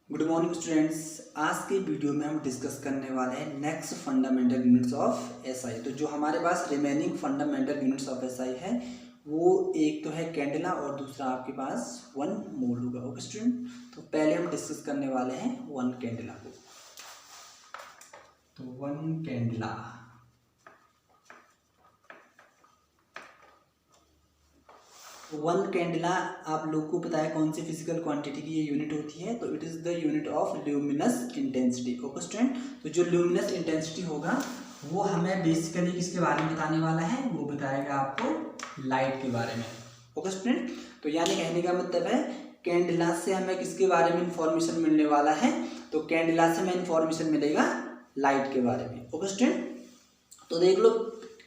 Good morning students. आज के video में हम डिस्कस करने वाले हैं next fundamental units of SI. तो जो हमारे पास remaining fundamental units of SI है वो एक तो है कैंडेला और दूसरा आपके पास वन मोल होगा। ओके स्टूडेंट, तो पहले हम डिस्कस करने वाले हैं वन कैंडेला को। तो वन कैंडेला आप लोग को पता है कौन सी फिजिकल क्वांटिटी की ये यूनिट होती है। तो it is the unit of luminous intensity. Okay student, तो जो ल्यूमिनस इंटेंसिटी होगा वो हमें बेसिकली किसके बारे में बताने वाला है, वो बताएगा आपको लाइट के बारे में। ओके स्टूडेंट, तो यानी कहने का मतलब है कैंडेला से हमें किसके बारे में इंफॉर्मेशन मिलने वाला है, तो कैंडेला से हमें इंफॉर्मेशन मिलेगा लाइट के बारे में। ओके स्टूडेंट, तो देख लो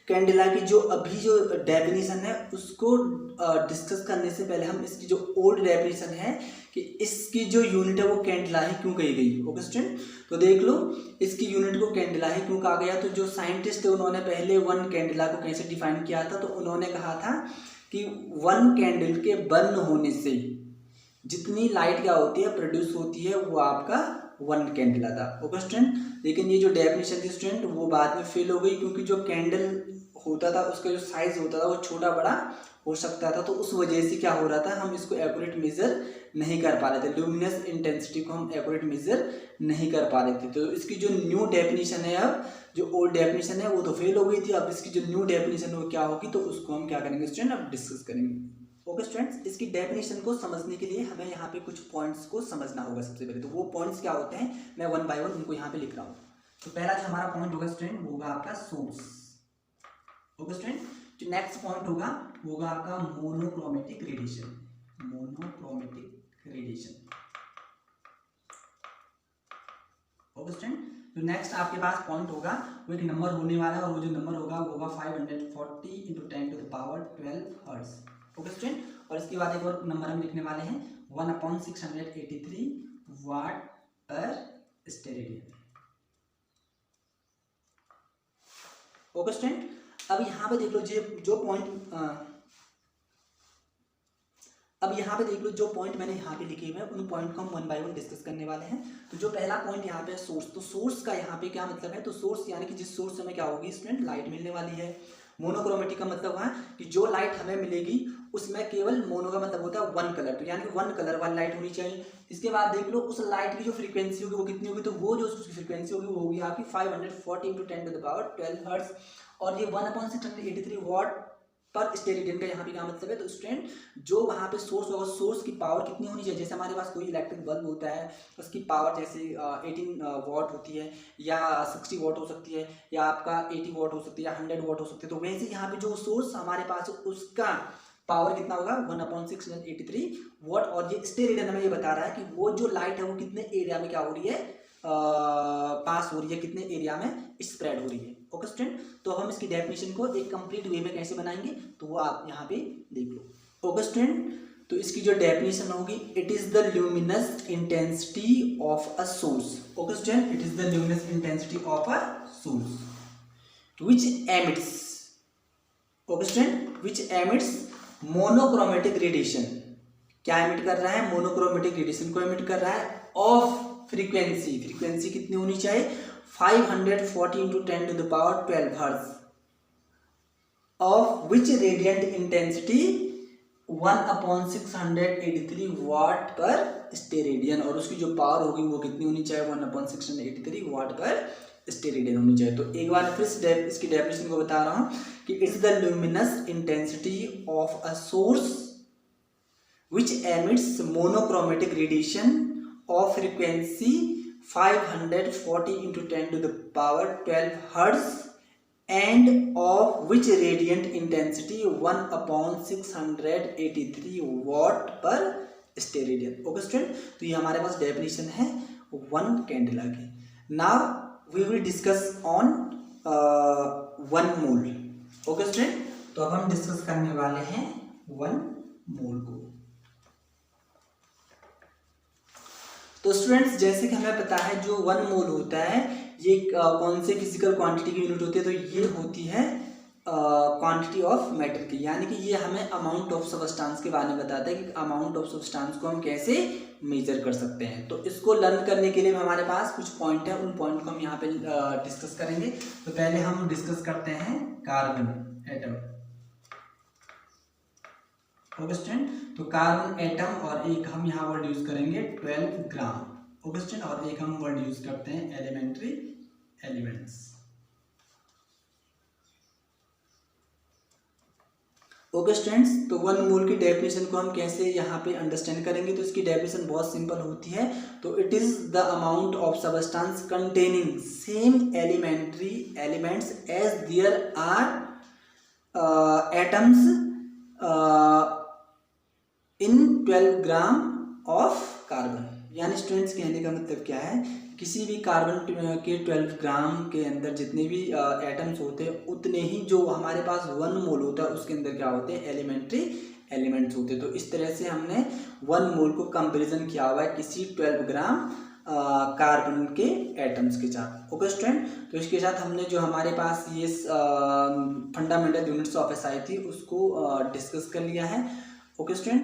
कैंडेला की जो अभी जो डेफिनेशन है उसको डिस्कस करने से पहले हम इसकी जो ओल्ड डेफिनेशन है कि इसकी जो यूनिट है वो कैंडेला ही क्यों कही गई। ओके स्टूडेंट, तो देख लो इसकी यूनिट को कैंडेला ही क्यों कहा गया। तो जो साइंटिस्ट थे उन्होंने पहले वन कैंडेला को कैसे डिफाइन किया था, तो उन्होंने कहा था कि वन कैंडल के बर्न होने से जितनी लाइट क्या होती है प्रोड्यूस होती है वो आपका वन कैंडेला था। ओके स्टूडेंट, लेकिन ये जो डेफिनेशन थी स्टूडेंट वो बाद में फेल हो गई, क्योंकि जो कैंडल होता था उसका जो साइज होता था वो छोटा बड़ा हो सकता था। तो उस वजह से क्या हो रहा था, हम इसको एक्यूरेट मेजर नहीं कर पा रहे थे, ल्यूमिनस इंटेंसिटी को हम एक्यूरेट मेजर नहीं कर पा रहे थे। तो इसकी जो न्यू डेफिनेशन है, अब जो ओल्ड डेफिनेशन है वो तो फेल हो गई थी, अब इसकी जो न्यू डेफिनेशन है वो क्या होगी, तो उसको हम क्या करेंगे स्टूडेंट, अब डिस्कस करेंगे। ओके स्टूडेंट्स, इसकी डेफिनेशन को समझने के लिए हमें यहाँ पे कुछ पॉइंट्स को समझना होगा सबसे पहले। तो वो पॉइंट्स क्या होते हैं मैं वन बाय वन उनको यहाँ पे लिख रहा हूँ। तो पहला जो हमारा पॉइंट होगा स्टूडेंट वो होगा आपका सोर्स। ओके स्टूडेंट, जो नेक्स्ट पॉइंट होगा वो होगा आपका monochromatic radiation. Monochromatic radiation. Okay student, तो नेक्स्ट आपके पास पॉइंट होगा वो एक नंबर होने वाला है और वो जो नंबर होगा वो होगा 540 × 10⁻12 हर्ट्ज। ओके स्टूडेंट, और इसके बाद एक और नंबर हम लिखने वाले हैं 1/683 वाट पर स्टेरेडियन। ओके स्टूडेंट, अब यहाँ पे देख लो जो पॉइंट अब यहाँ पे देख लो जो पॉइंट मैंने यहाँ पे लिखे हुए हैं उन पॉइंट को हम वन बाय वन डिस्कस करने वाले हैं। तो जो पहला पॉइंट यहाँ पे सोर्स, तो सोर्स का यहाँ पे क्या मतलब है, तो सोर्स यानी कि जिस सोर्स से हमें क्या होगी स्टूडेंट लाइट मिलने वाली है। मोनोक्रोमेटिक का मतलब है कि जो लाइट हमें मिलेगी उसमें केवल मोनो का मतलब होता है वन कलर, तो यानी कि वन कलर वाली लाइट होनी चाहिए। इसके बाद देख लो उस लाइट की जो फ्रीक्वेंसी होगी वो कितनी होगी, तो वो जो उसकी फ्रीक्वेंसी होगी वो होगी आपकी 540 × 10⁻12 हर्ट्ज। और ये 1/683 वाट पर स्टेरेडियन का यहाँ पे क्या मतलब है, तो स्टूडेंट जो वहाँ पे सोर्स होगा सोर्स की पावर कितनी होनी चाहिए। जैसे हमारे पास कोई इलेक्ट्रिक बल्ब होता है उसकी पावर जैसे 18 वाट होती है या 60 वाट हो सकती है या आपका 80 वाट हो सकती है या 100 वाट हो सकती है। तो वैसे यहाँ पे जो सोर्स हमारे पास है उसका पावर कितना होगा 1/683 वाट। और ये स्टेरेडियन हमें ये बता रहा है कि वो जो लाइट है वो कितने एरिया में क्या हो रही है, पास हो रही है, कितने एरिया में स्प्रेड हो रही है। ओके स्टूडेंट, तो हम इसकी डेफिनेशन को एक कंप्लीट वे में कैसे बनाएंगे तो वो आप यहाँ पे देख लो। ओके स्टूडेंट, तो इसकी जो डेफिनेशन होगी it is the luminous intensity of a source. Okay student, it is the luminous intensity of a source which emits, okay student, which emits monochromatic radiation. क्या एमिट कर रहा है, मोनोक्रोमेटिक रेडिएशन को emit कर रहा है of frequency. Frequency कितनी होनी चाहिए 540 × 10⁻12 hertz of which radiant intensity 1/683 वाट पर स्टेरेडियन। और उसकी जो पावर होगी वो कितनी होनी चाहिए 1/683 वाट पर स्टेरेडियन होनी चाहिए। तो एक बार फिर इसकी डेफिनेशन को बता रहा हूँ कि it's the luminous intensity of a source which emits monochromatic radiation of frequency 540 × 10⁻12 hertz and of which radiant intensity 1/683 watt per steradian. Okay student, तो ये हमारे पास डेफिनेशन है वन कैंडेला की। Now we will discuss on one mole. Okay student, तो अब हम discuss करने वाले हैं वन मोल को। तो स्टूडेंट्स जैसे कि हमें पता है जो वन मोल होता है ये कौन से फिजिकल क्वांटिटी की यूनिट होती है, तो ये होती है क्वांटिटी ऑफ मैटर की, यानी कि ये हमें अमाउंट ऑफ सब्सटेंस के बारे में बताता है कि अमाउंट ऑफ सब्सटेंस को हम कैसे मेजर कर सकते हैं। तो इसको लर्न करने के लिए हमारे पास कुछ पॉइंट है, उन पॉइंट को हम यहाँ पे डिस्कस करेंगे। तो पहले हम डिस्कस करते हैं कार्बन एटम। ओके स्टूडेंट, तो कार्बन एटम और एक हम यहाँ वर्ड यूज करेंगे 12 ग्राम। ओके स्टूडेंट, और एक हम वर्ड यूज करते हैं एलिमेंट्री एलिमेंट्स। ओके स्टूडेंट्स, तो 1 मोल की डेफिनेशन को हम कैसे यहाँ पे अंडरस्टैंड करेंगे, तो इसकी डेफिनेशन बहुत सिंपल होती है। तो it is the amount of substance containing same elementary elements as there are atoms in 12 gram of carbon. यानी स्टूडेंट्स कहने का मतलब क्या है, किसी भी कार्बन के 12 ग्राम के अंदर जितने भी एटम्स होते हैं उतने ही जो हमारे पास 1 मोल होता है उसके अंदर क्या होते हैं, एलिमेंट्री एलिमेंट्स होते हैं। तो इस तरह से हमने 1 मोल को कंपैरिजन किया हुआ है किसी 12 ग्राम कार्बन के एटम्स के साथ। ओके स्टूडेंट, तो इसके साथ हमने जो हमारे पास ये फंडामेंटल यूनिट्स ऑफ एसआई थी उसको डिस्कस कर लिया है। Okay student.